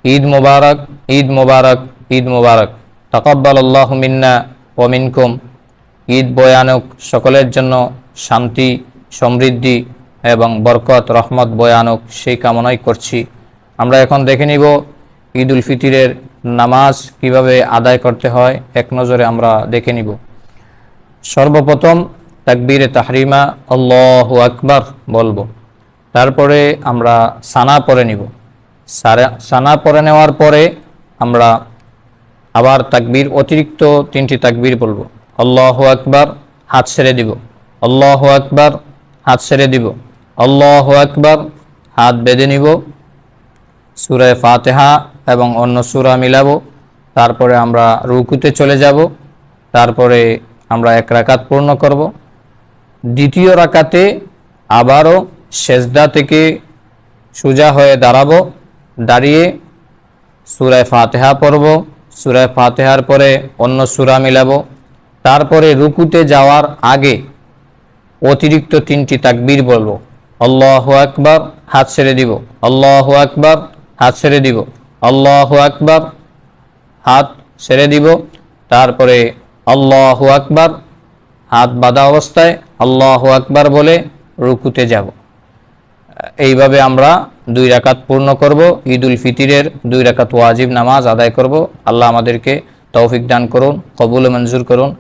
ঈদ মুবারক, ঈদ মুবারক, ঈদ মুবারক। তাকাব্বালাল্লাহু মিন্না ওয়া মিনকুম। ঈদ বয়ানুক, সকলের জন্য শান্তি, সমৃদ্ধি এবং বরকত, রহমত বয়ানুক, সেই কামনাই করছি। আমরা এখন দেখে নিব ঈদ উল ফিতরের নামাজ কিভাবে আদায় করতে হয়, এক নজরে আমরা দেখে নিব। সর্বপ্রথম তাকবীরে তাহরিমা আল্লাহু আকবার বলবো, তারপরে আমরা সানা পড়ে নিব। সানা পড়ে নেওয়ার পরে আমরা আবার তাকবীর, অতিরিক্ত 3টি তাকবীর বলবো। আল্লাহু আকবার, হাত ছেড়ে দিব। আল্লাহু আকবার, হাত ছেড়ে দিব। আল্লাহু আকবার, হাত বেঁধে নিব। সূরা ফাতিহা এবং অন্য সূরা মিলাবো। তারপরে আমরা রুকুতে চলে যাব। তারপরে আমরা 1 রাকাত পূর্ণ করব। দ্বিতীয় রাকাতে আবারও সেজদা থেকে সোজা হয়ে দাঁড়াবো। দাঁড়িয়ে সূরা ফাতিহা পড়ব। সূরা ফাতিহার পরে অন্য সূরা মিলাবো। তারপরে রুকুতে যাওয়ার আগে অতিরিক্ত 3টি তাকবীর বলবো। আল্লাহু আকবার, হাত ছেড়ে দিব। আল্লাহু আকবার, হাত ছেড়ে দিব। আল্লাহু আকবার, হাত ছেড়ে দিব। তারপরে আল্লাহু আকবার, হাত বাঁধা অবস্থায় আল্লাহু আকবার বলে রুকুতে যাব। এইভাবে আমরা 2 রাকাত পূর্ণ করব। ঈদ উল ফিতরের 2 রাকাত ওয়াজিব নামাজ আদায় করব। আল্লাহ আমাদেরকে তৌফিক দান করুন, কবুল ও মঞ্জুর করুন।